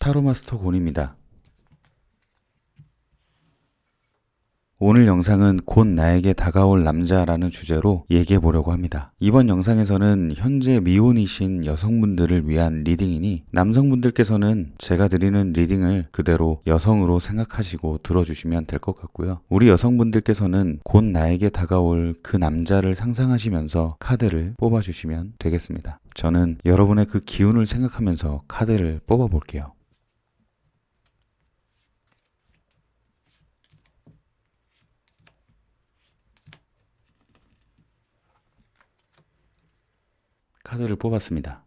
타로마스터 곤입니다. 오늘 영상은 곧 나에게 다가올 남자라는 주제로 얘기해 보려고 합니다. 이번 영상에서는 현재 미혼이신 여성분들을 위한 리딩이니 남성분들께서는 제가 드리는 리딩을 그대로 여성으로 생각하시고 들어주시면 될 것 같고요. 우리 여성분들께서는 곧 나에게 다가올 그 남자를 상상하시면서 카드를 뽑아주시면 되겠습니다. 저는 여러분의 그 기운을 생각하면서 카드를 뽑아 볼게요. 카드를 뽑았습니다.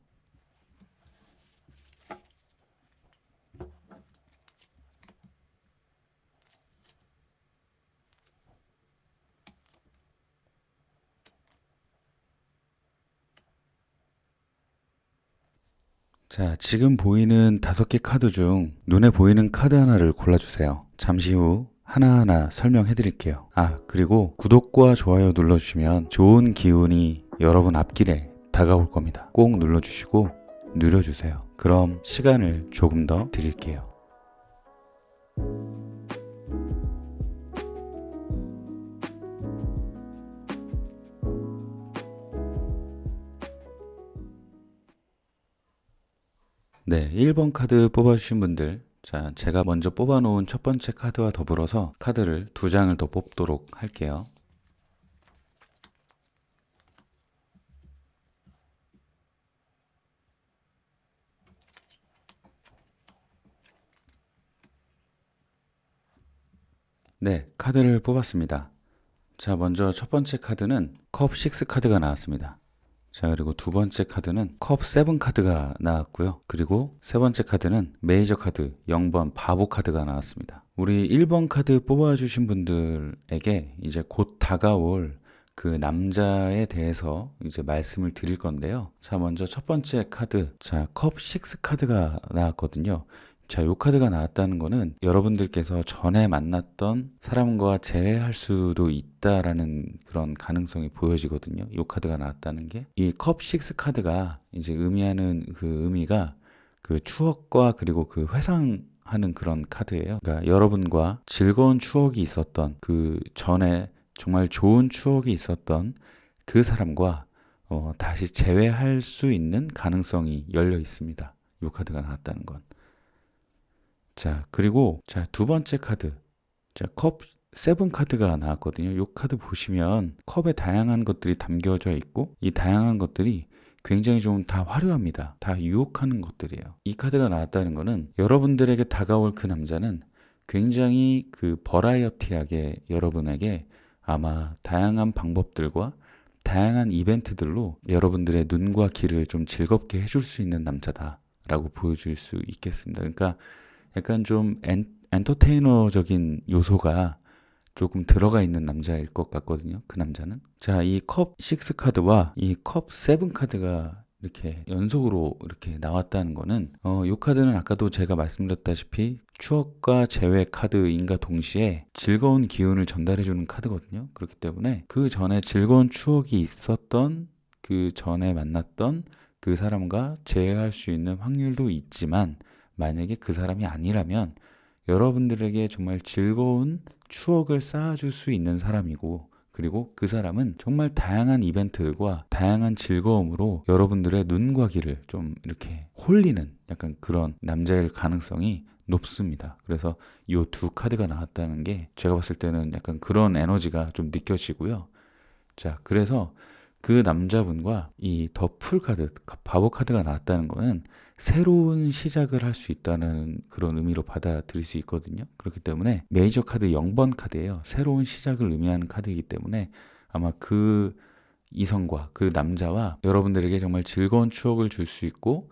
자, 지금 보이는 5개 카드 중 눈에 보이는 카드 하나를 골라주세요. 잠시 후 하나하나 설명해 드릴게요. 그리고 구독과 좋아요 눌러주시면 좋은 기운이 여러분 앞길에 다가올 겁니다. 꼭 눌러주시고 누려주세요. 그럼 시간을 조금 더 드릴게요. 네, 1번 카드 뽑아주신 분들, 자, 제가 먼저 뽑아놓은 첫 번째 카드와 더불어서 카드를 2장을 더 뽑도록 할게요. 네, 카드를 뽑았습니다. 자, 먼저 첫 번째 카드는 컵 6 카드가 나왔습니다. 자, 그리고 두 번째 카드는 컵 7 카드가 나왔고요. 그리고 세 번째 카드는 메이저 카드 0번 바보 카드가 나왔습니다. 우리 1번 카드 뽑아주신 분들에게 이제 곧 다가올 그 남자에 대해서 이제 말씀을 드릴 건데요. 자, 먼저 첫 번째 카드, 자, 컵 6 카드가 나왔거든요. 자, 요 카드가 나왔다는 거는 여러분들께서 전에 만났던 사람과 재회할 수도 있다라는 그런 가능성이 보여지거든요. 요 카드가 나왔다는 게. 이 컵 6 카드가 이제 의미하는 그 의미가 그 추억과 그리고 그 회상하는 그런 카드예요. 그러니까 여러분과 즐거운 추억이 있었던 그 전에 정말 좋은 추억이 있었던 그 사람과 다시 재회할 수 있는 가능성이 열려 있습니다. 요 카드가 나왔다는 건. 자, 그리고 자, 두 번째 카드. 자, 컵 7 카드가 나왔거든요. 이 카드 보시면 컵에 다양한 것들이 담겨져 있고 이 다양한 것들이 굉장히 좀 다 화려합니다. 다 유혹하는 것들이에요. 이 카드가 나왔다는 거는 여러분들에게 다가올 그 남자는 굉장히 그 버라이어티하게 여러분에게 아마 다양한 방법들과 다양한 이벤트들로 여러분들의 눈과 귀를 좀 즐겁게 해줄 수 있는 남자다라고 보여줄 수 있겠습니다. 그러니까 약간 좀 엔터테이너적인 요소가 조금 들어가 있는 남자일 것 같거든요. 그 남자는. 자, 이 컵 6 카드와 이 컵 7 카드가 이렇게 연속으로 이렇게 나왔다는 거는 이 카드는 아까도 제가 말씀드렸다시피 추억과 재회 카드인가 동시에 즐거운 기운을 전달해 주는 카드거든요. 그렇기 때문에 그 전에 즐거운 추억이 있었던 그 전에 만났던 그 사람과 재회할 수 있는 확률도 있지만 만약에 그 사람이 아니라면 여러분들에게 정말 즐거운 추억을 쌓아줄 수 있는 사람이고 그리고 그 사람은 정말 다양한 이벤트들과 다양한 즐거움으로 여러분들의 눈과 귀를 좀 이렇게 홀리는 약간 그런 남자일 가능성이 높습니다. 그래서 이 두 카드가 나왔다는 게 제가 봤을 때는 약간 그런 에너지가 좀 느껴지고요. 자, 그래서 그 남자분과 이 더 풀 카드, 바보 카드가 나왔다는 거는 새로운 시작을 할 수 있다는 그런 의미로 받아들일 수 있거든요. 그렇기 때문에 메이저 카드 0번 카드예요. 새로운 시작을 의미하는 카드이기 때문에 아마 그 이성과 그 남자와 여러분들에게 정말 즐거운 추억을 줄 수 있고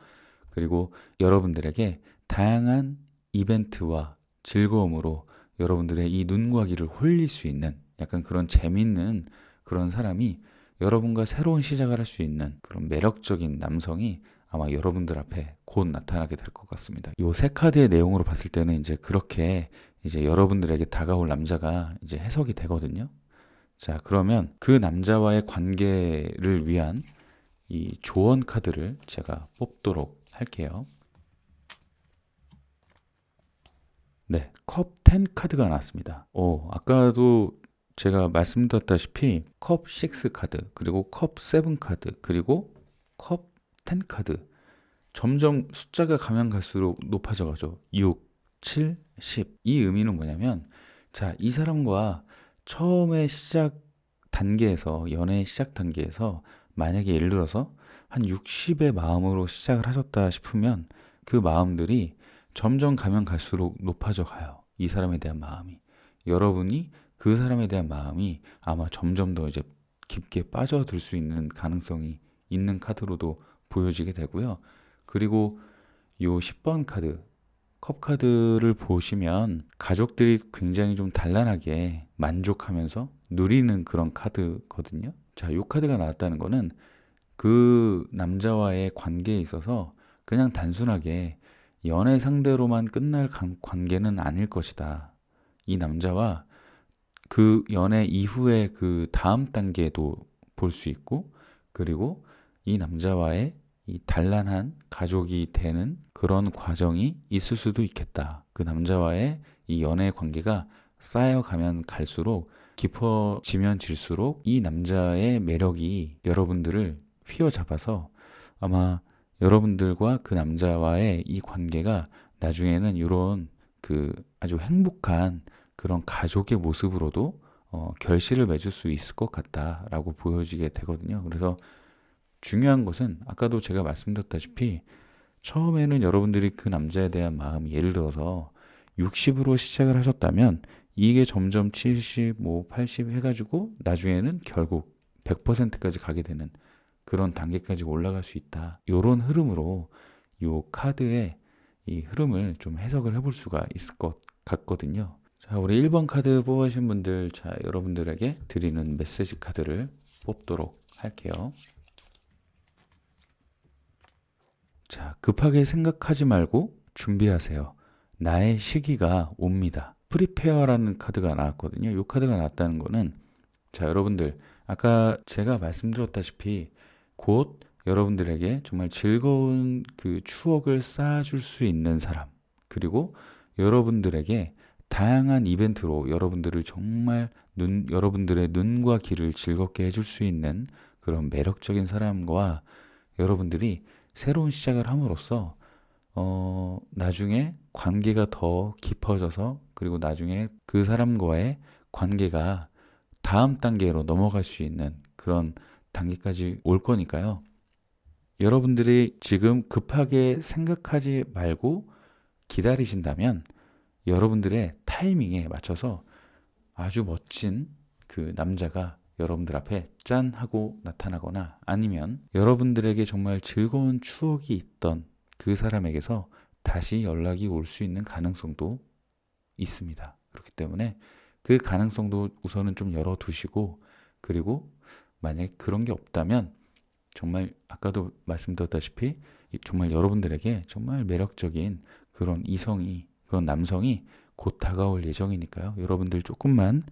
그리고 여러분들에게 다양한 이벤트와 즐거움으로 여러분들의 이 눈과 귀를 홀릴 수 있는 약간 그런 재밌는 그런 사람이 여러분과 새로운 시작을 할 수 있는 그런 매력적인 남성이 아마 여러분들 앞에 곧 나타나게 될 것 같습니다. 요 세 카드의 내용으로 봤을 때는 이제 그렇게 이제 여러분들에게 다가올 남자가 이제 해석이 되거든요. 자, 그러면 그 남자와의 관계를 위한 이 조언 카드를 제가 뽑도록 할게요. 네, 컵 10 카드가 나왔습니다. 아까도 제가 말씀드렸다시피 컵 6 카드, 그리고 컵 7 카드, 그리고 컵 10 카드. 점점 숫자가 가면 갈수록 높아져 가죠. 6, 7, 10. 이 의미는 뭐냐면, 자, 이 사람과 처음에 시작 단계에서, 연애 시작 단계에서 만약에 예를 들어서 한 60의 마음으로 시작을 하셨다 싶으면 그 마음들이 점점 가면 갈수록 높아져 가요. 이 사람에 대한 마음이. 여러분이 그 사람에 대한 마음이 아마 점점 더 이제 깊게 빠져들 수 있는 가능성이 있는 카드로도 보여지게 되고요. 그리고 요 10번 카드, 컵 카드를 보시면 가족들이 굉장히 좀 단란하게 만족하면서 누리는 그런 카드거든요. 자, 요 카드가 나왔다는 거는 그 남자와의 관계에 있어서 그냥 단순하게 연애 상대로만 끝날 관계는 아닐 것이다. 이 남자와 그 연애 이후에 그 다음 단계도 볼 수 있고, 그리고 이 남자와의 이 단란한 가족이 되는 그런 과정이 있을 수도 있겠다. 그 남자와의 이 연애 관계가 쌓여가면 갈수록 깊어지면 질수록 이 남자의 매력이 여러분들을 휘어잡아서 아마 여러분들과 그 남자와의 이 관계가 나중에는 이런 그 아주 행복한 그런 가족의 모습으로도 결실을 맺을 수 있을 것 같다라고 보여지게 되거든요. 그래서 중요한 것은 아까도 제가 말씀드렸다시피 처음에는 여러분들이 그 남자에 대한 마음이 예를 들어서 60으로 시작을 하셨다면 이게 점점 70, 뭐 80 해가지고 나중에는 결국 100%까지 가게 되는 그런 단계까지 올라갈 수 있다. 이런 흐름으로 이 카드의 이 흐름을 좀 해석을 해볼 수가 있을 것 같거든요. 자, 우리 1번 카드 뽑으신 분들, 자, 여러분들에게 드리는 메시지 카드를 뽑도록 할게요. 자, 급하게 생각하지 말고 준비하세요. 나의 시기가 옵니다. 프리페어라는 카드가 나왔거든요. 이 카드가 나왔다는 거는, 자, 여러분들 아까 제가 말씀드렸다시피 곧 여러분들에게 정말 즐거운 그 추억을 쌓아줄 수 있는 사람, 그리고 여러분들에게 다양한 이벤트로 여러분들을 정말 여러분들의 눈과 귀를 즐겁게 해줄 수 있는 그런 매력적인 사람과 여러분들이 새로운 시작을 함으로써 나중에 관계가 더 깊어져서, 그리고 나중에 그 사람과의 관계가 다음 단계로 넘어갈 수 있는 그런 단계까지 올 거니까요. 여러분들이 지금 급하게 생각하지 말고 기다리신다면 여러분들의 타이밍에 맞춰서 아주 멋진 그 남자가 여러분들 앞에 짠 하고 나타나거나, 아니면 여러분들에게 정말 즐거운 추억이 있던 그 사람에게서 다시 연락이 올 수 있는 가능성도 있습니다. 그렇기 때문에 그 가능성도 우선은 좀 열어두시고, 그리고 만약에 그런 게 없다면 정말 아까도 말씀드렸다시피 정말 여러분들에게 정말 매력적인 그런 이성이, 그런 남성이 곧 다가올 예정이니까요. 여러분들 조금만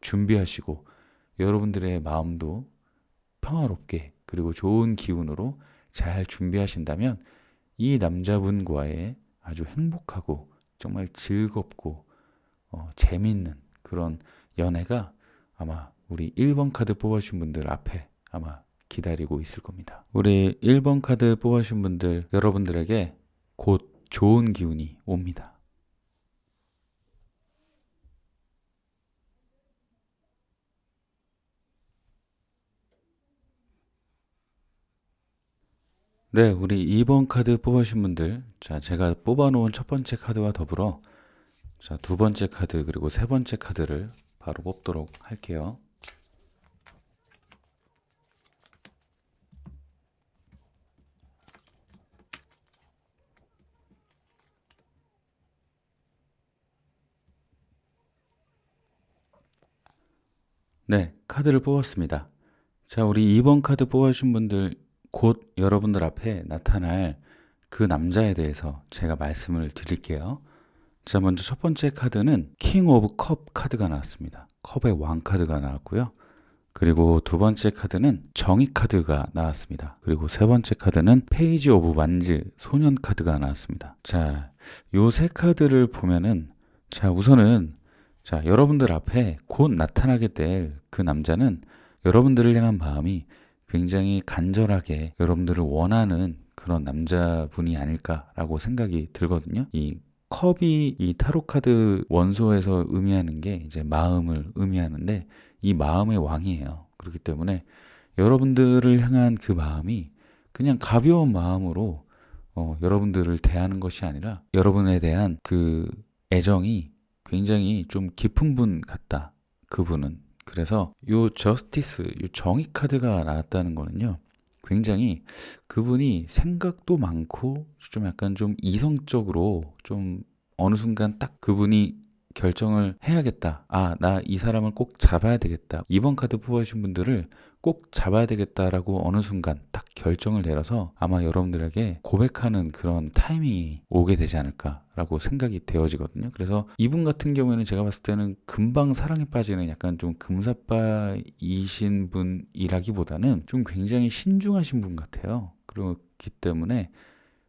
준비하시고 여러분들의 마음도 평화롭게 그리고 좋은 기운으로 잘 준비하신다면 이 남자분과의 아주 행복하고 정말 즐겁고 재밌는 그런 연애가 아마 우리 1번 카드 뽑아주신 분들 앞에 아마 기다리고 있을 겁니다. 우리 1번 카드 뽑아주신 분들, 여러분들에게 곧 좋은 기운이 옵니다. 네, 우리 2번 카드 뽑으신 분들, 자, 제가 뽑아놓은 첫 번째 카드와 더불어 자, 두 번째 카드 그리고 세 번째 카드를 바로 뽑도록 할게요. 네, 카드를 뽑았습니다. 자, 우리 2번 카드 뽑으신 분들, 곧 여러분들 앞에 나타날 그 남자에 대해서 제가 말씀을 드릴게요. 자, 먼저 첫 번째 카드는 킹 오브 컵 카드가 나왔습니다. 컵의 왕 카드가 나왔고요. 그리고 두 번째 카드는 정의 카드가 나왔습니다. 그리고 세 번째 카드는 페이지 오브 완즈 소년 카드가 나왔습니다. 자, 요 세 카드를 보면은 자, 우선은 자, 여러분들 앞에 곧 나타나게 될 그 남자는 여러분들을 향한 마음이 굉장히 간절하게 여러분들을 원하는 그런 남자분이 아닐까라고 생각이 들거든요. 이 컵이 이 타로 카드 원소에서 의미하는 게 이제 마음을 의미하는데 이 마음의 왕이에요. 그렇기 때문에 여러분들을 향한 그 마음이 그냥 가벼운 마음으로 여러분들을 대하는 것이 아니라 여러분에 대한 그 애정이 굉장히 좀 깊은 분 같다. 그분은. 그래서 요 저스티스, 요 정의 카드가 나왔다는 거는요. 굉장히 그분이 생각도 많고 좀 약간 좀 이성적으로 좀 어느 순간 딱 그분이 결정을 해야겠다. 아, 나 이 사람을 꼭 잡아야 되겠다. 이번 카드 뽑아주신 분들을 꼭 잡아야 되겠다라고 어느 순간 딱 결정을 내려서 아마 여러분들에게 고백하는 그런 타이밍이 오게 되지 않을까라고 생각이 되어지거든요. 그래서 이분 같은 경우에는 제가 봤을 때는 금방 사랑에 빠지는 약간 좀 금사빠이신 분이라기보다는 좀 굉장히 신중하신 분 같아요. 그렇기 때문에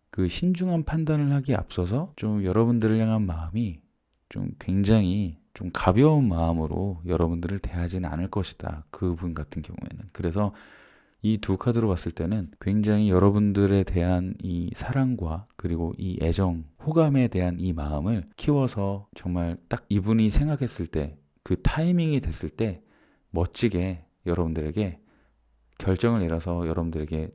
그 신중한 판단을 하기에 앞서서 좀 여러분들을 향한 마음이 좀 굉장히 좀 가벼운 마음으로 여러분들을 대하지는 않을 것이다. 그분 같은 경우에는. 그래서 이 두 카드로 봤을 때는 굉장히 여러분들에 대한 이 사랑과 그리고 이 애정, 호감에 대한 이 마음을 키워서 정말 딱 이분이 생각했을 때 그 타이밍이 됐을 때 멋지게 여러분들에게 결정을 내려서 여러분들에게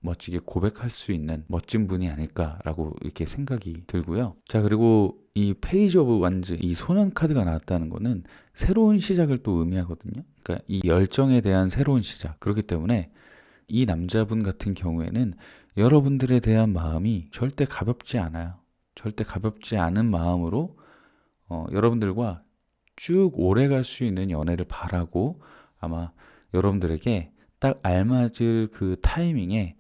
멋지게 고백할 수 있는 멋진 분이 아닐까라고 이렇게 생각이 들고요. 자, 그리고 이 페이지 오브 완즈, 이 소년 카드가 나왔다는 거는 새로운 시작을 또 의미하거든요. 그러니까 이 열정에 대한 새로운 시작. 그렇기 때문에 이 남자분 같은 경우에는 여러분들에 대한 마음이 절대 가볍지 않아요. 절대 가볍지 않은 마음으로 여러분들과 쭉 오래 갈 수 있는 연애를 바라고 아마 여러분들에게 딱 알맞을 그 타이밍에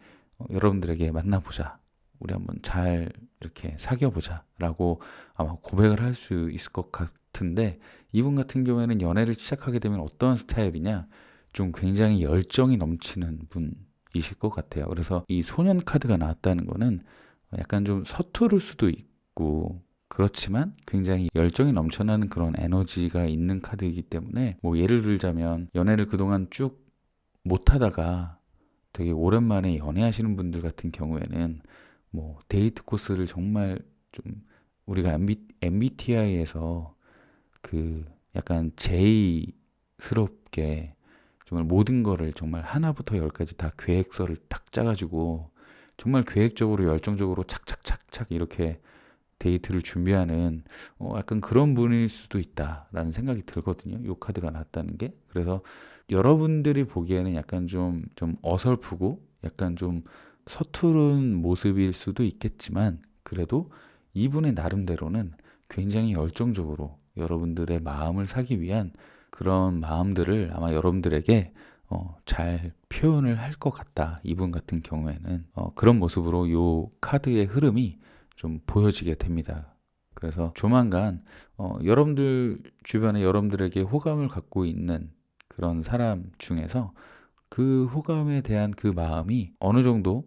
여러분들에게 만나보자. 우리 한번 잘 이렇게 사귀어보자. 라고 아마 고백을 할 수 있을 것 같은데 이분 같은 경우에는 연애를 시작하게 되면 어떤 스타일이냐? 좀 굉장히 열정이 넘치는 분이실 것 같아요. 그래서 이 소년 카드가 나왔다는 거는 약간 좀 서투를 수도 있고 그렇지만 굉장히 열정이 넘쳐나는 그런 에너지가 있는 카드이기 때문에 뭐 예를 들자면 연애를 그동안 쭉 못하다가 되게 오랜만에 연애하시는 분들 같은 경우에는 뭐 데이트 코스를 정말 좀 우리가 MBTI에서 그 약간 제이스럽게 정말 모든 거를 정말 하나부터 열까지 다 계획서를 딱 짜가지고 정말 계획적으로 열정적으로 착착착착 이렇게 데이트를 준비하는 약간 그런 분일 수도 있다라는 생각이 들거든요. 요 카드가 나왔다는 게. 그래서 여러분들이 보기에는 약간 좀 어설프고 약간 좀 서투른 모습일 수도 있겠지만 그래도 이분의 나름대로는 굉장히 열정적으로 여러분들의 마음을 사기 위한 그런 마음들을 아마 여러분들에게 잘 표현을 할 것 같다. 이분 같은 경우에는 그런 모습으로 요 카드의 흐름이 좀 보여지게 됩니다. 그래서 조만간 여러분들 주변에 여러분들에게 호감을 갖고 있는 그런 사람 중에서 그 호감에 대한 그 마음이 어느 정도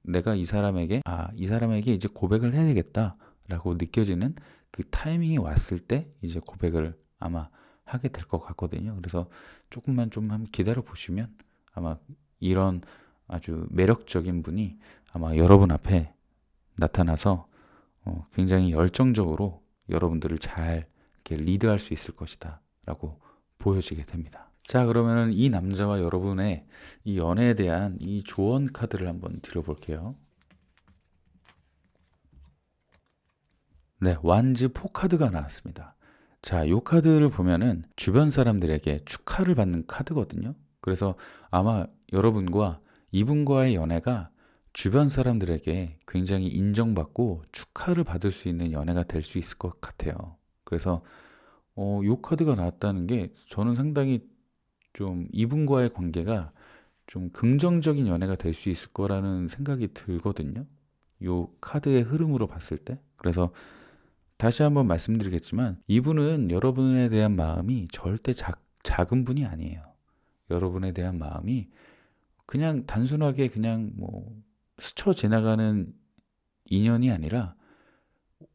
내가 이 사람에게 이 사람에게 이제 고백을 해야 되겠다라고 느껴지는 그 타이밍이 왔을 때 이제 고백을 아마 하게 될 것 같거든요. 그래서 조금만 좀 한번 기다려 보시면 아마 이런 아주 매력적인 분이 아마 여러분 앞에 나타나서 굉장히 열정적으로 여러분들을 잘 이렇게 리드할 수 있을 것이다 라고 보여지게 됩니다. 자, 그러면은 이 남자와 여러분의 이 연애에 대한 이 조언 카드를 한번 드려볼게요. 네, 완즈 4 카드가 나왔습니다. 자, 이 카드를 보면은 주변 사람들에게 축하를 받는 카드거든요. 그래서 아마 여러분과 이분과의 연애가 주변 사람들에게 굉장히 인정받고 축하를 받을 수 있는 연애가 될 수 있을 것 같아요. 그래서 이 카드가 나왔다는 게 저는 상당히 좀 이분과의 관계가 좀 긍정적인 연애가 될 수 있을 거라는 생각이 들거든요. 이 카드의 흐름으로 봤을 때. 그래서 다시 한번 말씀드리겠지만 이분은 여러분에 대한 마음이 절대 작은 분이 아니에요. 여러분에 대한 마음이 그냥 단순하게 그냥 뭐 스쳐 지나가는 인연이 아니라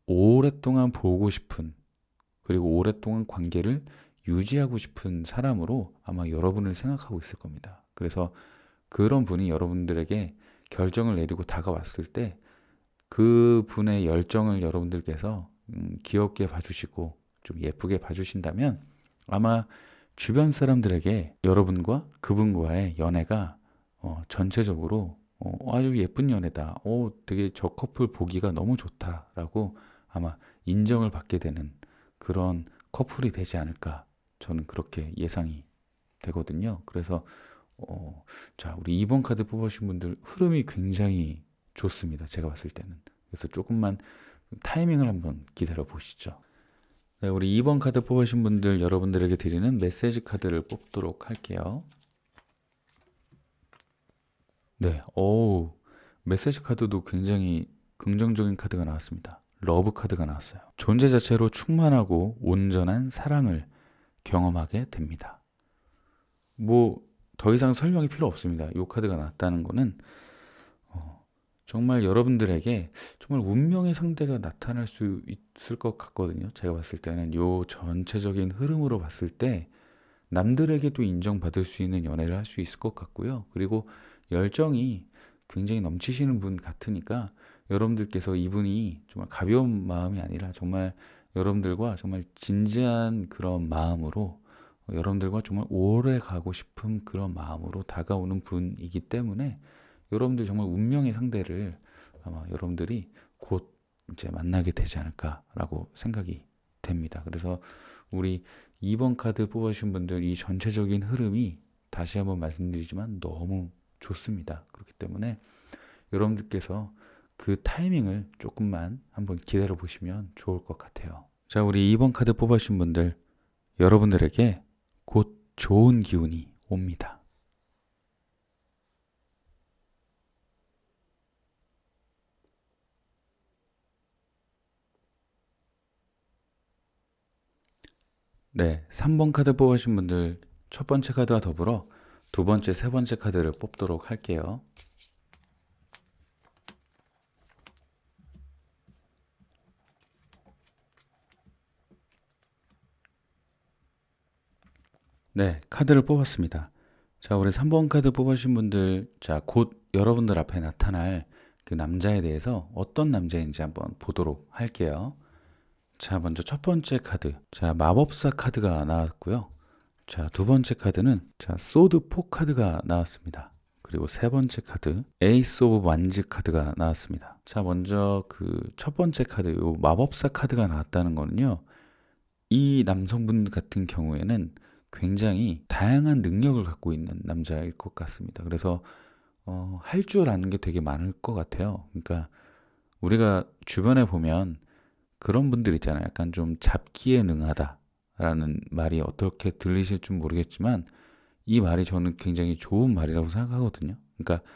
오랫동안 보고 싶은, 그리고 오랫동안 관계를 유지하고 싶은 사람으로 아마 여러분을 생각하고 있을 겁니다. 그래서 그런 분이 여러분들에게 결정을 내리고 다가왔을 때 그 분의 열정을 여러분들께서 귀엽게 봐주시고 좀 예쁘게 봐주신다면 아마 주변 사람들에게 여러분과 그분과의 연애가 전체적으로 아주 예쁜 연애다. 되게 저 커플 보기가 너무 좋다라고 아마 인정을 받게 되는 그런 커플이 되지 않을까, 저는 그렇게 예상이 되거든요. 그래서 자, 우리 2번 카드 뽑으신 분들 흐름이 굉장히 좋습니다. 제가 봤을 때는. 그래서 조금만 타이밍을 한번 기다려 보시죠. 네, 우리 2번 카드 뽑으신 분들 여러분들에게 드리는 메시지 카드를 뽑도록 할게요. 네, 메시지 카드도 굉장히 긍정적인 카드가 나왔습니다. 러브 카드가 나왔어요. 존재 자체로 충만하고 온전한 사랑을 경험하게 됩니다. 뭐 더 이상 설명이 필요 없습니다. 이 카드가 나왔다는 거는 정말 여러분들에게 정말 운명의 상대가 나타날 수 있을 것 같거든요. 제가 봤을 때는 요 전체적인 흐름으로 봤을 때 남들에게도 인정받을 수 있는 연애를 할 수 있을 것 같고요. 그리고 열정이 굉장히 넘치시는 분 같으니까 여러분들께서 이분이 정말 가벼운 마음이 아니라 정말 여러분들과 정말 진지한 그런 마음으로, 여러분들과 정말 오래 가고 싶은 그런 마음으로 다가오는 분이기 때문에 여러분들 정말 운명의 상대를 아마 여러분들이 곧 이제 만나게 되지 않을까라고 생각이 됩니다. 그래서 우리 2번 카드 뽑으신 분들 이 전체적인 흐름이 다시 한번 말씀드리지만 너무 좋습니다. 그렇기 때문에 여러분들께서 그 타이밍을 조금만 한번 기다려 보시면 좋을 것 같아요. 자, 우리 2번 카드 뽑으신 분들 여러분들에게 곧 좋은 기운이 옵니다. 네, 3번 카드 뽑으신 분들 첫 번째 카드와 더불어 두 번째, 세 번째 카드를 뽑도록 할게요. 네, 카드를 뽑았습니다. 자, 우리 3번 카드 뽑으신 분들, 자, 곧 여러분들 앞에 나타날 그 남자에 대해서 어떤 남자인지 한번 보도록 할게요. 자, 먼저 첫 번째 카드. 자, 마법사 카드가 나왔고요. 자, 두 번째 카드는 자, 소드 4 카드가 나왔습니다. 그리고 세 번째 카드, 에이스 오브 완즈 카드가 나왔습니다. 자, 먼저 그 첫 번째 카드, 요 마법사 카드가 나왔다는 거는요. 이 남성분 같은 경우에는 굉장히 다양한 능력을 갖고 있는 남자일 것 같습니다. 그래서 할 줄 아는 게 되게 많을 것 같아요. 그러니까 우리가 주변에 보면 그런 분들 있잖아요. 약간 좀 잡기에 능하다라는 말이 어떻게 들리실 줄 모르겠지만 이 말이 저는 굉장히 좋은 말이라고 생각하거든요. 그러니까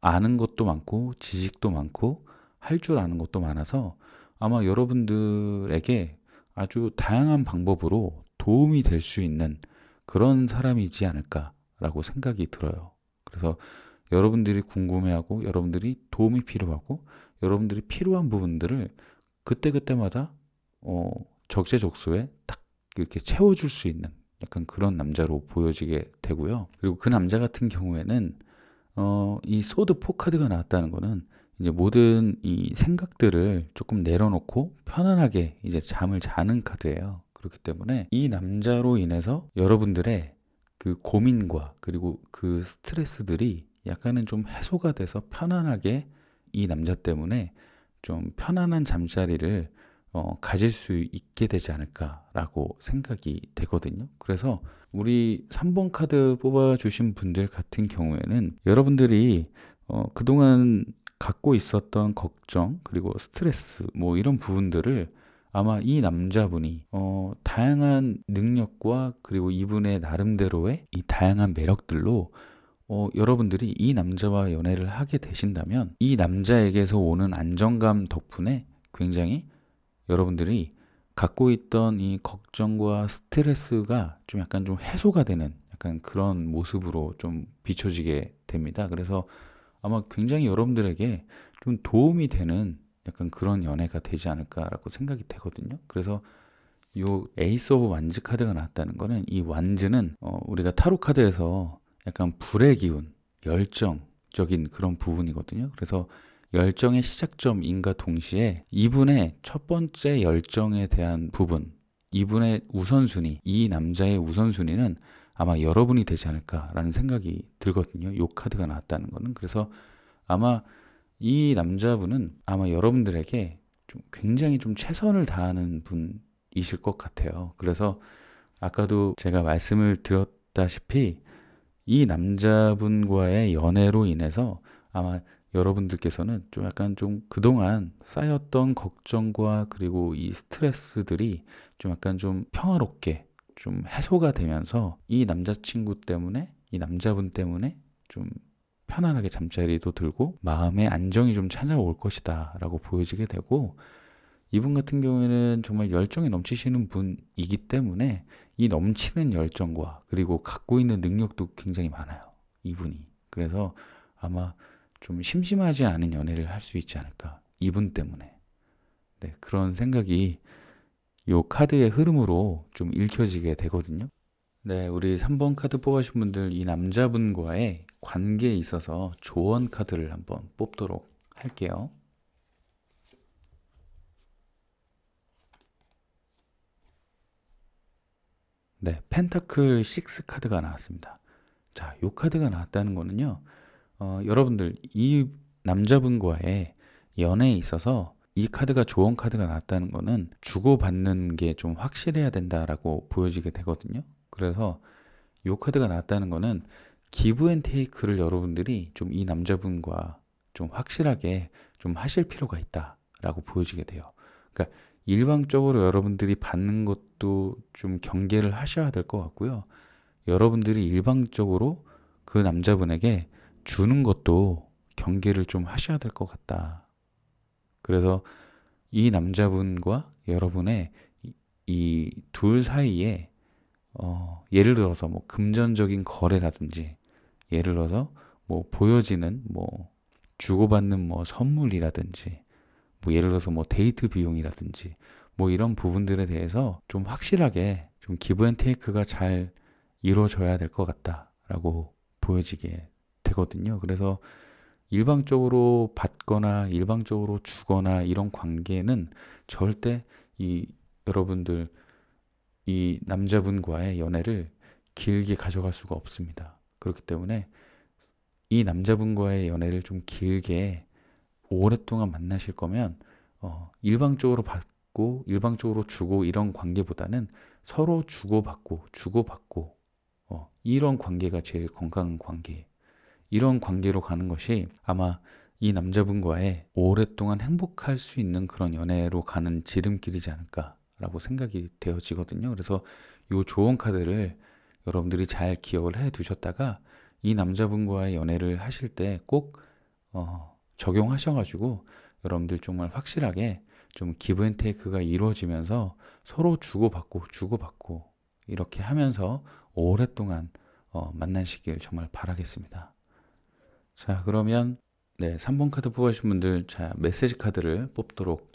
아는 것도 많고 지식도 많고 할 줄 아는 것도 많아서 아마 여러분들에게 아주 다양한 방법으로 도움이 될 수 있는 그런 사람이지 않을까라고 생각이 들어요. 그래서 여러분들이 궁금해하고 여러분들이 도움이 필요하고 여러분들이 필요한 부분들을 그때그때마다 적재적소에 딱 이렇게 채워줄 수 있는 약간 그런 남자로 보여지게 되고요. 그리고 그 남자 같은 경우에는 이 소드 4 카드가 나왔다는 거는 이제 모든 이 생각들을 조금 내려놓고 편안하게 이제 잠을 자는 카드예요. 그렇기 때문에 이 남자로 인해서 여러분들의 그 고민과 그리고 그 스트레스들이 약간은 좀 해소가 돼서 편안하게 이 남자 때문에 좀 편안한 잠자리를 가질 수 있게 되지 않을까라고 생각이 되거든요. 그래서 우리 3번 카드 뽑아주신 분들 같은 경우에는 여러분들이 그동안 갖고 있었던 걱정 그리고 스트레스 뭐 이런 부분들을 아마 이 남자분이 다양한 능력과 그리고 이분의 나름대로의 이 다양한 매력들로 여러분들이 이 남자와 연애를 하게 되신다면 이 남자에게서 오는 안정감 덕분에 굉장히 여러분들이 갖고 있던 이 걱정과 스트레스가 좀 약간 좀 해소가 되는 약간 그런 모습으로 좀 비춰지게 됩니다. 그래서 아마 굉장히 여러분들에게 좀 도움이 되는 약간 그런 연애가 되지 않을까라고 생각이 되거든요. 그래서 요 에이스 오브 완즈 카드가 나왔다는 거는, 이 완즈는 우리가 타로 카드에서 약간 불의 기운, 열정적인 그런 부분이거든요. 그래서 열정의 시작점인가 동시에 이분의 첫 번째 열정에 대한 부분, 이분의 우선순위, 이 남자의 우선순위는 아마 여러분이 되지 않을까라는 생각이 들거든요. 요 카드가 나왔다는 거는. 그래서 아마 이 남자분은 아마 여러분들에게 좀 굉장히 좀 최선을 다하는 분이실 것 같아요. 그래서 아까도 제가 말씀을 드렸다시피 이 남자분과의 연애로 인해서 아마 여러분들께서는 좀 약간 좀 그동안 쌓였던 걱정과 그리고 이 스트레스들이 좀 약간 좀 평화롭게 좀 해소가 되면서 이 남자친구 때문에, 이 남자분 때문에 좀 편안하게 잠자리도 들고 마음의 안정이 좀 찾아올 것이다 라고 보여지게 되고, 이분 같은 경우에는 정말 열정이 넘치시는 분이기 때문에 이 넘치는 열정과 그리고 갖고 있는 능력도 굉장히 많아요, 이분이. 그래서 아마 좀 심심하지 않은 연애를 할 수 있지 않을까, 이분 때문에. 네, 그런 생각이 요 카드의 흐름으로 좀 읽혀지게 되거든요. 네, 우리 3번 카드 뽑으신 분들, 이 남자분과의 관계에 있어서 조언 카드를 한번 뽑도록 할게요. 네, 펜타클 6 카드가 나왔습니다. 자, 요 카드가 나왔다는 거는요, 여러분들 이 남자분과의 연애에 있어서 이 카드가 조언 카드가 나왔다는 거는 주고받는 게 좀 확실해야 된다라고 보여지게 되거든요. 그래서 요 카드가 나왔다는 거는 기브 앤 테이크를 여러분들이 좀 이 남자분과 좀 확실하게 좀 하실 필요가 있다라고 보여지게 돼요. 그러니까 일방적으로 여러분들이 받는 것도 좀 경계를 하셔야 될 것 같고요. 여러분들이 일방적으로 그 남자분에게 주는 것도 경계를 좀 하셔야 될 것 같다. 그래서 이 남자분과 여러분의 이 둘 사이에 예를 들어서 뭐 금전적인 거래라든지, 예를 들어서 뭐 보여지는 뭐 주고받는 뭐 선물이라든지, 뭐 예를 들어서 뭐 데이트 비용이라든지, 뭐 이런 부분들에 대해서 좀 확실하게 좀 기브 앤 테이크가 잘 이루어져야 될 것 같다라고 보여지게 되거든요. 그래서 일방적으로 받거나 일방적으로 주거나 이런 관계는 절대 이 여러분들 이 남자분과의 연애를 길게 가져갈 수가 없습니다. 그렇기 때문에 이 남자분과의 연애를 좀 길게 오랫동안 만나실 거면 일방적으로 받고 일방적으로 주고 이런 관계보다는 서로 주고받고 주고받고 이런 관계가 제일 건강한 관계. 이런 관계로 가는 것이 아마 이 남자분과의 오랫동안 행복할 수 있는 그런 연애로 가는 지름길이지 않을까라고 생각이 되어지거든요. 그래서 이 조언 카드를 여러분들이 잘 기억을 해 두셨다가 이 남자분과의 연애를 하실 때 꼭 적용하셔가지고 여러분들 정말 확실하게 좀 기브 앤 테이크가 이루어지면서 서로 주고받고 주고받고 이렇게 하면서 오랫동안 만나시길 정말 바라겠습니다. 자, 그러면 네, 3번 카드 뽑으신 분들, 자, 메시지 카드를 뽑도록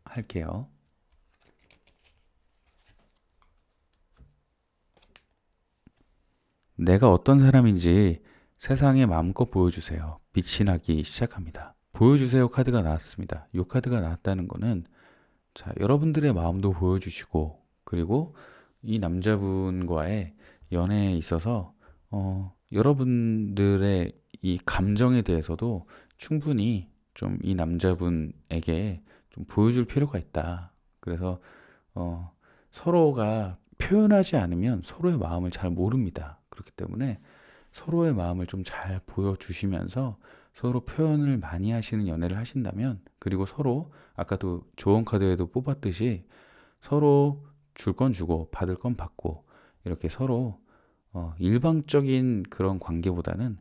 할게요. 내가 어떤 사람인지 세상에 마음껏 보여주세요. 빛이 나기 시작합니다. 보여주세요 카드가 나왔습니다. 이 카드가 나왔다는 거는, 자, 여러분들의 마음도 보여주시고, 그리고 이 남자분과의 연애에 있어서 여러분들의 이 감정에 대해서도 충분히 좀 이 남자분에게 좀 보여줄 필요가 있다. 그래서 서로가 표현하지 않으면 서로의 마음을 잘 모릅니다. 그렇기 때문에 서로의 마음을 좀 잘 보여주시면서 서로 표현을 많이 하시는 연애를 하신다면, 그리고 서로 아까도 조언 카드에도 뽑았듯이 서로 줄 건 주고 받을 건 받고, 이렇게 서로 일방적인 그런 관계보다는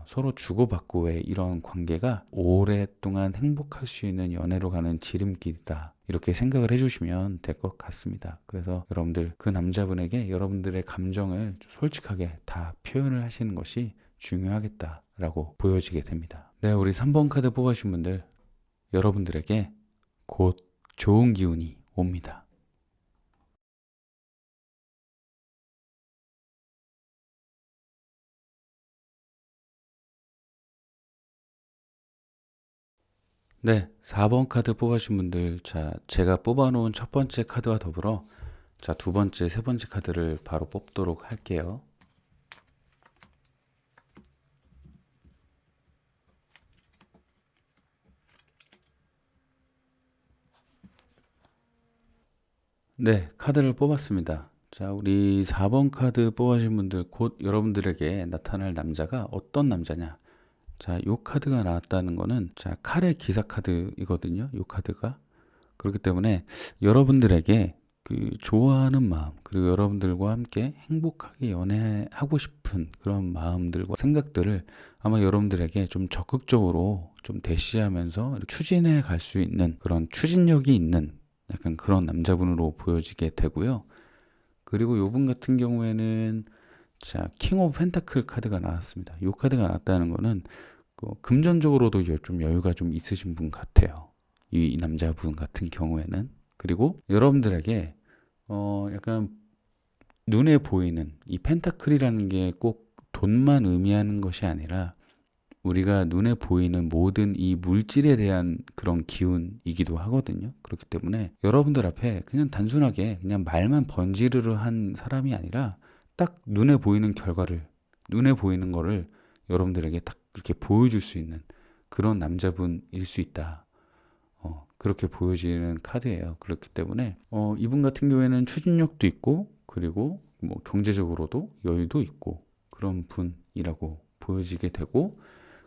서로 주고받고의 이런 관계가 오랫동안 행복할 수 있는 연애로 가는 지름길이다. 이렇게 생각을 해주시면 될 것 같습니다. 그래서 여러분들 그 남자분에게 여러분들의 감정을 솔직하게 다 표현을 하시는 것이 중요하겠다라고 보여지게 됩니다. 네, 우리 3번 카드 뽑으신 분들, 여러분들에게 곧 좋은 기운이 옵니다. 네, 4번 카드 뽑으신 분들, 자, 제가 뽑아놓은 첫 번째 카드와 더불어 자, 두 번째, 세 번째 카드를 바로 뽑도록 할게요. 네, 카드를 뽑았습니다. 자, 우리 4번 카드 뽑으신 분들, 곧 여러분들에게 나타날 남자가 어떤 남자냐? 자, 요 카드가 나왔다는 거는 자, 칼의 기사 카드이거든요. 요 카드가. 그렇기 때문에 여러분들에게 그 좋아하는 마음, 그리고 여러분들과 함께 행복하게 연애하고 싶은 그런 마음들과 생각들을 아마 여러분들에게 좀 적극적으로 좀 대시하면서 추진해 갈 수 있는 그런 추진력이 있는 약간 그런 남자분으로 보여지게 되고요. 그리고 요분 같은 경우에는 자, 킹 오브 펜타클 카드가 나왔습니다. 이 카드가 나왔다는 거는 금전적으로도 좀 여유가 좀 있으신 분 같아요. 이 남자분 같은 경우에는. 그리고 여러분들에게 약간 눈에 보이는 이 펜타클이라는 게 꼭 돈만 의미하는 것이 아니라 우리가 눈에 보이는 모든 이 물질에 대한 그런 기운이기도 하거든요. 그렇기 때문에 여러분들 앞에 그냥 단순하게 그냥 말만 번지르르 한 사람이 아니라 딱 눈에 보이는 결과를, 눈에 보이는 거를 여러분들에게 딱 이렇게 보여줄 수 있는 그런 남자분일 수 있다. 그렇게 보여지는 카드예요. 그렇기 때문에 이분 같은 경우에는 추진력도 있고 그리고 뭐 경제적으로도 여유도 있고 그런 분이라고 보여지게 되고,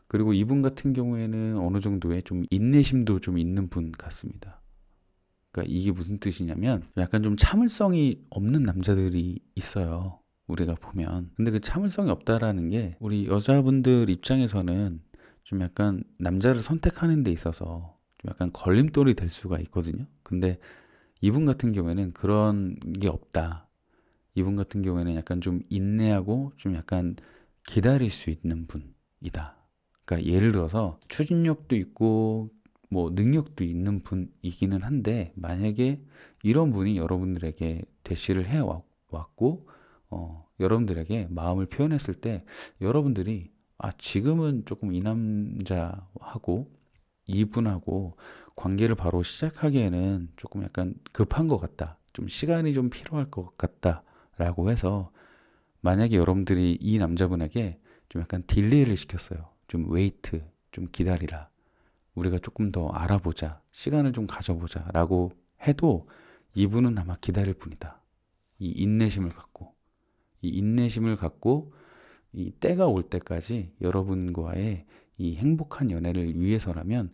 그리고 이분 같은 경우에는 어느 정도의 좀 인내심도 좀 있는 분 같습니다. 그러니까 이게 무슨 뜻이냐면 약간 좀 참을성이 없는 남자들이 있어요. 우리가 보면. 근데 그 참을성이 없다라는 게 우리 여자분들 입장에서는 좀 약간 남자를 선택하는 데 있어서 좀 약간 걸림돌이 될 수가 있거든요. 근데 이분 같은 경우에는 그런 게 없다. 이분 같은 경우에는 약간 좀 인내하고 좀 약간 기다릴 수 있는 분이다. 그러니까 예를 들어서 추진력도 있고 뭐 능력도 있는 분이기는 한데, 만약에 이런 분이 여러분들에게 대시를 해 왔고 여러분들에게 마음을 표현했을 때 여러분들이 지금은 조금 이 남자하고 이분하고 관계를 바로 시작하기에는 조금 약간 급한 것 같다. 좀 시간이 좀 필요할 것 같다. 라고 해서 만약에 여러분들이 이 남자분에게 좀 약간 딜레이를 시켰어요. 좀 웨이트, 좀 기다리라. 우리가 조금 더 알아보자. 시간을 좀 가져보자. 라고 해도 이분은 아마 기다릴 뿐이다. 이 인내심을 갖고. 이 인내심을 갖고 이 때가 올 때까지 여러분과의 이 행복한 연애를 위해서라면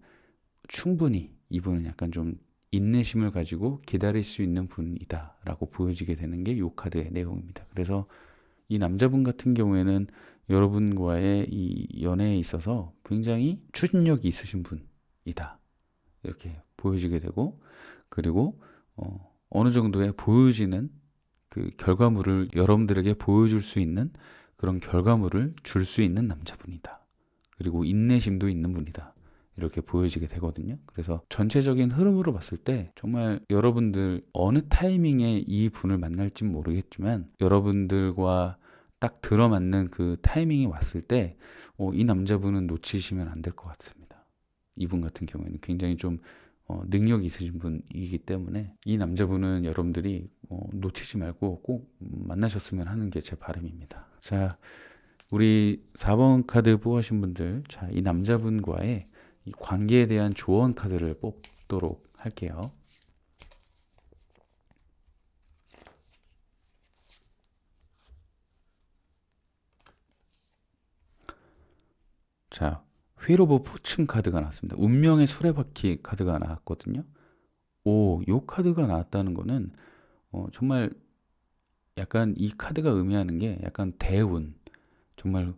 충분히 이분은 약간 좀 인내심을 가지고 기다릴 수 있는 분이다 라고 보여지게 되는 게 이 카드의 내용입니다. 그래서 이 남자분 같은 경우에는 여러분과의 이 연애에 있어서 굉장히 추진력이 있으신 분이다 이렇게 보여지게 되고, 그리고 어느 정도의 보여지는 그 결과물을 여러분들에게 보여줄 수 있는 그런 결과물을 줄 수 있는 남자분이다. 그리고 인내심도 있는 분이다. 이렇게 보여지게 되거든요. 그래서 전체적인 흐름으로 봤을 때 정말 여러분들 어느 타이밍에 이 분을 만날지 모르겠지만 여러분들과 딱 들어맞는 그 타이밍이 왔을 때 이 남자분은 놓치시면 안 될 것 같습니다. 이분 같은 경우에는 굉장히 좀 능력이 있으신 분이기 때문에 이 남자분은 여러분들이 놓치지 말고 꼭 만나셨으면 하는 게 제 바람입니다. 자, 우리 4번 카드 뽑으신 분들, 자, 이 남자분과의 이 관계에 대한 조언 카드를 뽑도록 할게요. 자, 휠 오브 포춘 카드가 나왔습니다. 운명의 수레바퀴 카드가 나왔거든요. 요 카드가 나왔다는 거는 정말 약간 이 카드가 의미하는 게 약간 대운, 정말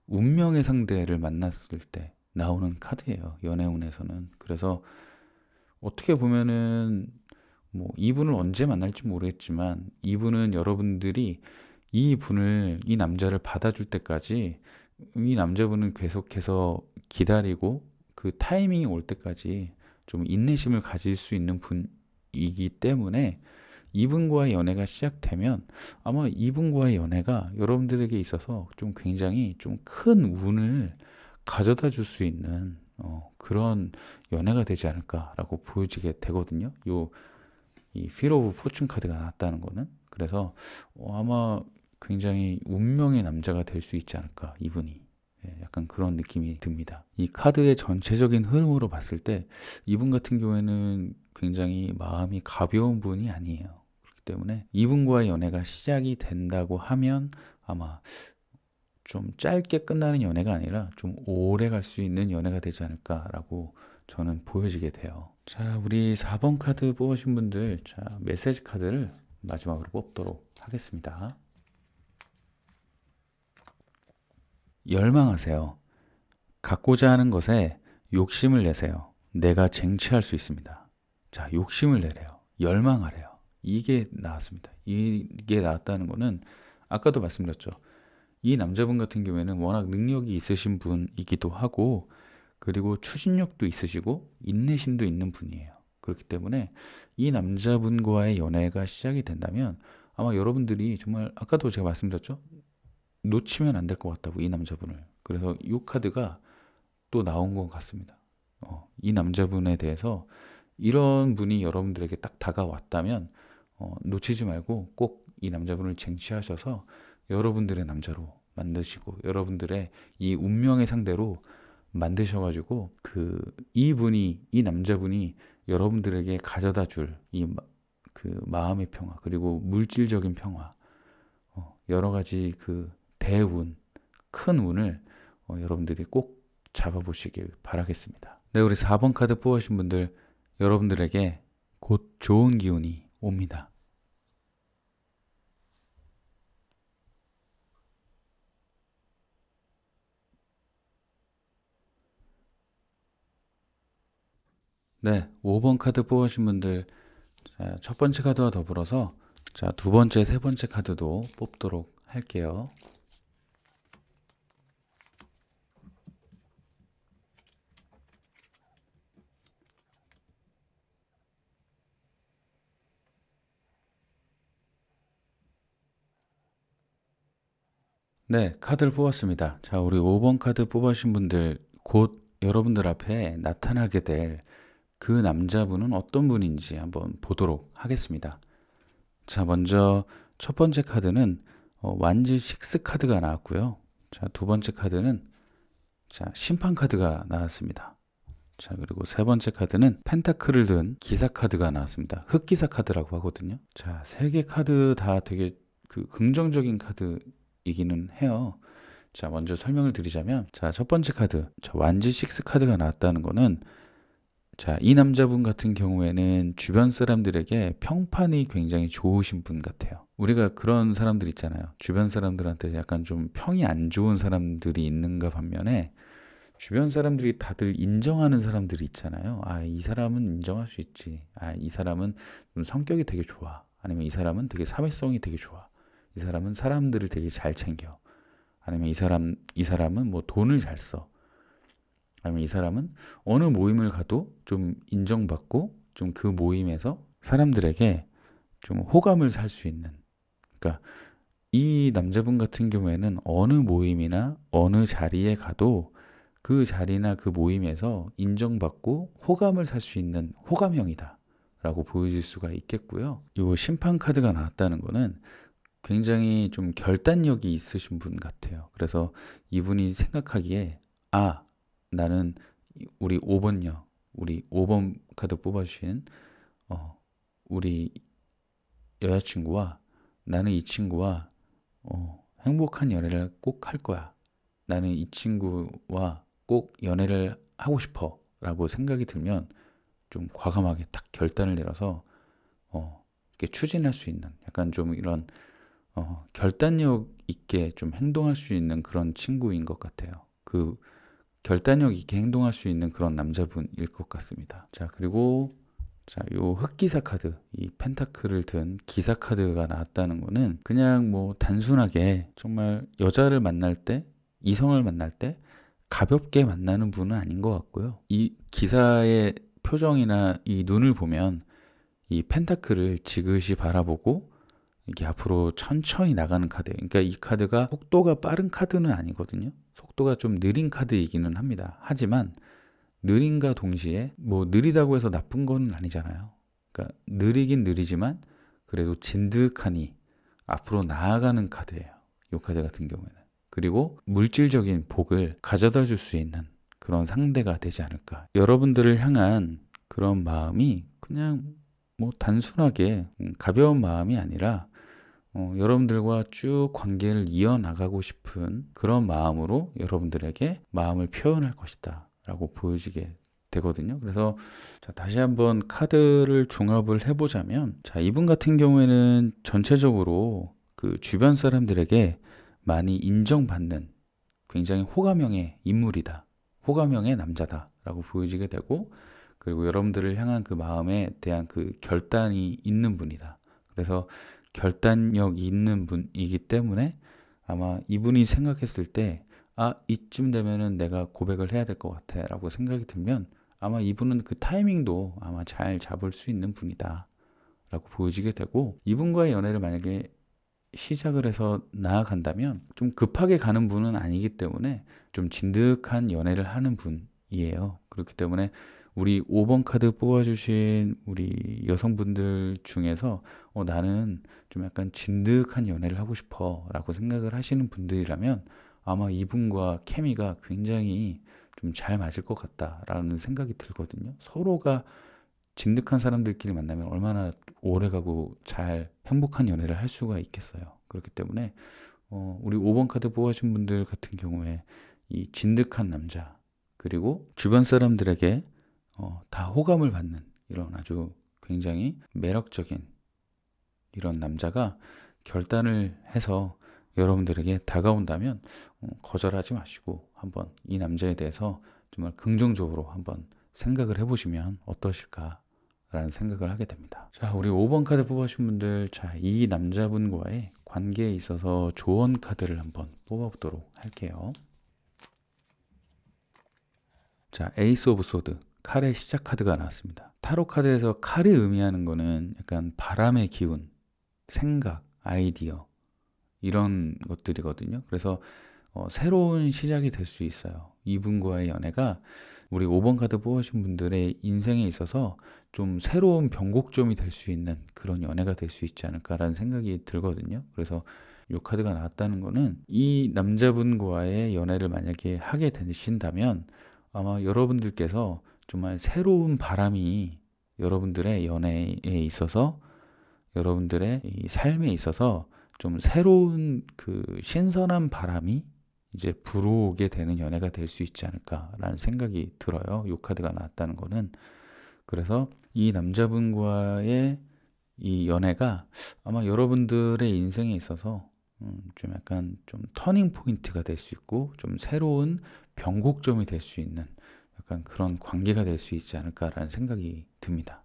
운명의 상대를 만났을 때 나오는 카드예요. 연애운에서는. 그래서 어떻게 보면은 뭐 이분을 언제 만날지 모르겠지만 이분은 여러분들이 이 남자를 받아줄 때까지 이 남자분은 계속해서 기다리고 그 타이밍이 올 때까지 좀 인내심을 가질 수 있는 분이기 때문에 이분과의 연애가 시작되면 아마 이분과의 연애가 여러분들에게 있어서 좀 굉장히 좀 큰 운을 가져다 줄 수 있는 그런 연애가 되지 않을까라고 보여지게 되거든요. 이 Wheel of Fortune 카드가 나왔다는 거는. 그래서 아마 굉장히 운명의 남자가 될 수 있지 않을까, 이분이. 예, 약간 그런 느낌이 듭니다. 이 카드의 전체적인 흐름으로 봤을 때 이분 같은 경우에는 굉장히 마음이 가벼운 분이 아니에요. 그렇기 때문에 이분과의 연애가 시작이 된다고 하면 아마 좀 짧게 끝나는 연애가 아니라 좀 오래 갈 수 있는 연애가 되지 않을까라고 저는 보여지게 돼요. 자, 우리 4번 카드 뽑으신 분들, 자, 메시지 카드를 마지막으로 뽑도록 하겠습니다. 열망하세요. 갖고자 하는 것에 욕심을 내세요. 내가 쟁취할 수 있습니다. 자, 욕심을 내래요. 열망하래요. 이게 나왔습니다. 이게 나왔다는 거는 아까도 말씀드렸죠. 이 남자분 같은 경우에는 워낙 능력이 있으신 분이기도 하고 그리고 추진력도 있으시고 인내심도 있는 분이에요. 그렇기 때문에 이 남자분과의 연애가 시작이 된다면 아마 여러분들이 정말 아까도 제가 말씀드렸죠. 놓치면 안 될 것 같다고 이 남자분을. 그래서 이 카드가 또 나온 것 같습니다. 이 남자분에 대해서 이런 분이 여러분들에게 딱 다가왔다면 놓치지 말고 꼭 이 남자분을 쟁취하셔서 여러분들의 남자로 만드시고 여러분들의 이 운명의 상대로 만드셔가지고 이 남자분이 여러분들에게 가져다 줄 그 마음의 평화 그리고 물질적인 평화 여러 가지 그 대운 큰 운을 여러분들이 꼭 잡아보시길 바라겠습니다. 네, 우리 4번 카드 뽑으신 분들 여러분들에게 곧 좋은 기운이 옵니다. 네, 5번 카드 뽑으신 분들 자, 첫 번째 카드와 더불어서 자, 두 번째, 세 번째 카드도 뽑도록 할게요. 네, 카드를 뽑았습니다. 자, 우리 5번 카드 뽑으신 분들 곧 여러분들 앞에 나타나게 될 그 남자분은 어떤 분인지 한번 보도록 하겠습니다. 자, 먼저 첫 번째 카드는 완지 6 카드가 나왔고요. 자, 두 번째 카드는 자, 심판 카드가 나왔습니다. 자, 그리고 세 번째 카드는 펜타클을 든 기사 카드가 나왔습니다. 흑기사 카드라고 하거든요. 자, 세 개 카드 다 되게 긍정적인 카드이기는 해요. 자, 먼저 설명을 드리자면 자, 첫 번째 카드, 자, 완지 6 카드가 나왔다는 거는 자, 이 남자분 같은 경우에는 주변 사람들에게 평판이 굉장히 좋으신 분 같아요. 우리가 그런 사람들 있잖아요. 주변 사람들한테 약간 좀 평이 안 좋은 사람들이 있는가 반면에 주변 사람들이 다들 인정하는 사람들이 있잖아요. 아, 이 사람은 인정할 수 있지. 아, 이 사람은 좀 성격이 되게 좋아. 아니면 이 사람은 되게 사회성이 되게 좋아. 이 사람은 사람들을 되게 잘 챙겨. 아니면 이 사람은 뭐 돈을 잘 써. 아니면 이 사람은 어느 모임을 가도 좀 인정받고 좀 그 모임에서 사람들에게 좀 호감을 살 수 있는. 그러니까 이 남자분 같은 경우에는 어느 모임이나 어느 자리에 가도 그 자리나 그 모임에서 인정받고 호감을 살 수 있는 호감형이다 라고 보여질 수가 있겠고요. 이 심판 카드가 나왔다는 거는 굉장히 좀 결단력이 있으신 분 같아요. 그래서 이분이 생각하기에 나는 우리 5번요. 우리 5번 카드 뽑아주신 우리 여자친구와 나는 이 친구와 행복한 연애를 꼭 할 거야. 나는 이 친구와 꼭 연애를 하고 싶어 라고 생각이 들면 좀 과감하게 딱 결단을 내려서 이렇게 추진할 수 있는 약간 좀 이런 결단력 있게 좀 행동할 수 있는 그런 친구인 것 같아요. 그 결단력 있게 행동할 수 있는 그런 남자분일 것 같습니다. 자, 그리고 요 흑기사 카드, 이 펜타클을 든 기사 카드가 나왔다는 거는 그냥 뭐 단순하게 정말 여자를 만날 때, 이성을 만날 때 가볍게 만나는 분은 아닌 것 같고요. 이 기사의 표정이나 이 눈을 보면 이 펜타클을 지그시 바라보고 이게 앞으로 천천히 나가는 카드예요. 그러니까 이 카드가 속도가 빠른 카드는 아니거든요. 속도가 좀 느린 카드이기는 합니다. 하지만 느린과 동시에 뭐 느리다고 해서 나쁜 건 아니잖아요. 그러니까 느리긴 느리지만 그래도 진득하니 앞으로 나아가는 카드예요. 이 카드 같은 경우에는. 그리고 물질적인 복을 가져다 줄 수 있는 그런 상대가 되지 않을까. 여러분들을 향한 그런 마음이 그냥 뭐 단순하게 가벼운 마음이 아니라 여러분들과 쭉 관계를 이어나가고 싶은 그런 마음으로 여러분들에게 마음을 표현할 것이다 라고 보여지게 되거든요. 그래서 다시 한번 카드를 종합을 해보자면, 이분 같은 경우에는 전체적으로 그 주변 사람들에게 많이 인정받는 굉장히 호감형의 인물이다, 호감형의 남자다 라고 보여지게 되고, 그리고 여러분들을 향한 그 마음에 대한 그 결단이 있는 분이다. 그래서 결단력 있는 분이기 때문에 아마 이분이 생각했을 때 이쯤 되면은 내가 고백을 해야 될 것 같아 라고 생각이 들면 아마 이분은 그 타이밍도 아마 잘 잡을 수 있는 분이다 라고 보여지게 되고, 이분과의 연애를 만약에 시작을 해서 나아간다면 좀 급하게 가는 분은 아니기 때문에 좀 진득한 연애를 하는 분이에요. 그렇기 때문에 우리 5번 카드 뽑아주신 우리 여성분들 중에서 나는 좀 약간 진득한 연애를 하고 싶어 라고 생각을 하시는 분들이라면 아마 이분과 케미가 굉장히 좀 잘 맞을 것 같다라는 생각이 들거든요. 서로가 진득한 사람들끼리 만나면 얼마나 오래가고 잘 행복한 연애를 할 수가 있겠어요. 그렇기 때문에 우리 5번 카드 뽑아주신 분들 같은 경우에 이 진득한 남자, 그리고 주변 사람들에게 다 호감을 받는 이런 아주 굉장히 매력적인 이런 남자가 결단을 해서 여러분들에게 다가온다면 거절하지 마시고 한번 이 남자에 대해서 정말 긍정적으로 한번 생각을 해보시면 어떠실까라는 생각을 하게 됩니다. 자, 우리 5번 카드 뽑아주신 분들, 이 남자분과의 관계에 있어서 조언 카드를 한번 뽑아보도록 할게요. 자, 에이스 오브 소드, 칼의 시작 카드가 나왔습니다. 타로 카드에서 칼이 의미하는 거는 약간 바람의 기운, 생각, 아이디어 이런 것들이거든요. 그래서 새로운 시작이 될 수 있어요. 이분과의 연애가 우리 5번 카드 뽑으신 분들의 인생에 있어서 좀 새로운 변곡점이 될 수 있는 그런 연애가 될 수 있지 않을까라는 생각이 들거든요. 그래서 이 카드가 나왔다는 거는 이 남자분과의 연애를 만약에 하게 되신다면 아마 여러분들께서 정말 새로운 바람이 여러분들의 연애에 있어서, 여러분들의 이 삶에 있어서 좀 새로운 그 신선한 바람이 이제 불어오게 되는 연애가 될 수 있지 않을까라는 생각이 들어요. 이 카드가 나왔다는 거는. 그래서 이 남자분과의 이 연애가 아마 여러분들의 인생에 있어서 좀 약간 좀 터닝 포인트가 될 수 있고 좀 새로운 변곡점이 될 수 있는 약간 그런 관계가 될 수 있지 않을까라는 생각이 듭니다.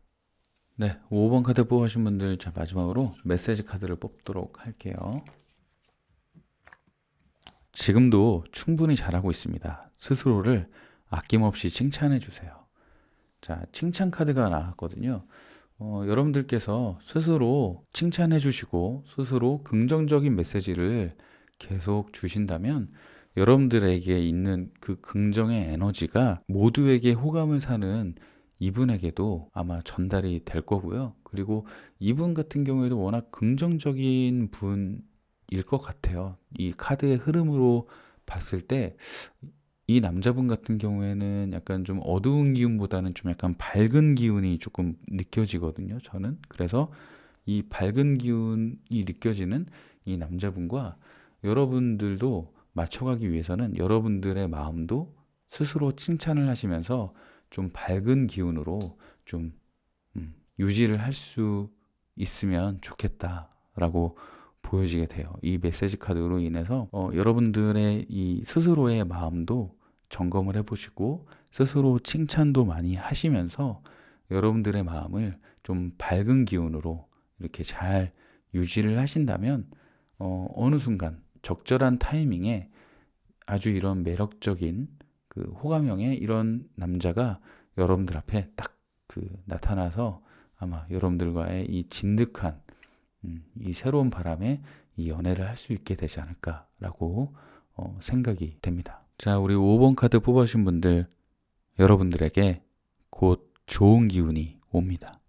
네, 5번 카드 뽑으신 분들, 마지막으로 메시지 카드를 뽑도록 할게요. 지금도 충분히 잘하고 있습니다. 스스로를 아낌없이 칭찬해 주세요. 자, 칭찬 카드가 나왔거든요. 여러분들께서 스스로 칭찬해 주시고 스스로 긍정적인 메시지를 계속 주신다면 여러분들에게 있는 그 긍정의 에너지가 모두에게 호감을 사는 이분에게도 아마 전달이 될 거고요. 그리고 이분 같은 경우에도 워낙 긍정적인 분일 것 같아요. 이 카드의 흐름으로 봤을 때 이 남자분 같은 경우에는 약간 좀 어두운 기운보다는 좀 약간 밝은 기운이 조금 느껴지거든요, 저는. 그래서 이 밝은 기운이 느껴지는 이 남자분과 여러분들도 맞춰가기 위해서는 여러분들의 마음도 스스로 칭찬을 하시면서 좀 밝은 기운으로 좀 유지를 할 수 있으면 좋겠다라고 보여지게 돼요. 이 메시지 카드로 인해서 여러분들의 이 스스로의 마음도 점검을 해보시고 스스로 칭찬도 많이 하시면서 여러분들의 마음을 좀 밝은 기운으로 이렇게 잘 유지를 하신다면 어느 순간 적절한 타이밍에 아주 이런 매력적인 그 호감형의 이런 남자가 여러분들 앞에 딱 나타나서 아마 여러분들과의 이 진득한 이 새로운 바람에 이 연애를 할 수 있게 되지 않을까라고 생각이 됩니다. 자, 우리 5번 카드 뽑으신 분들, 여러분들에게 곧 좋은 기운이 옵니다.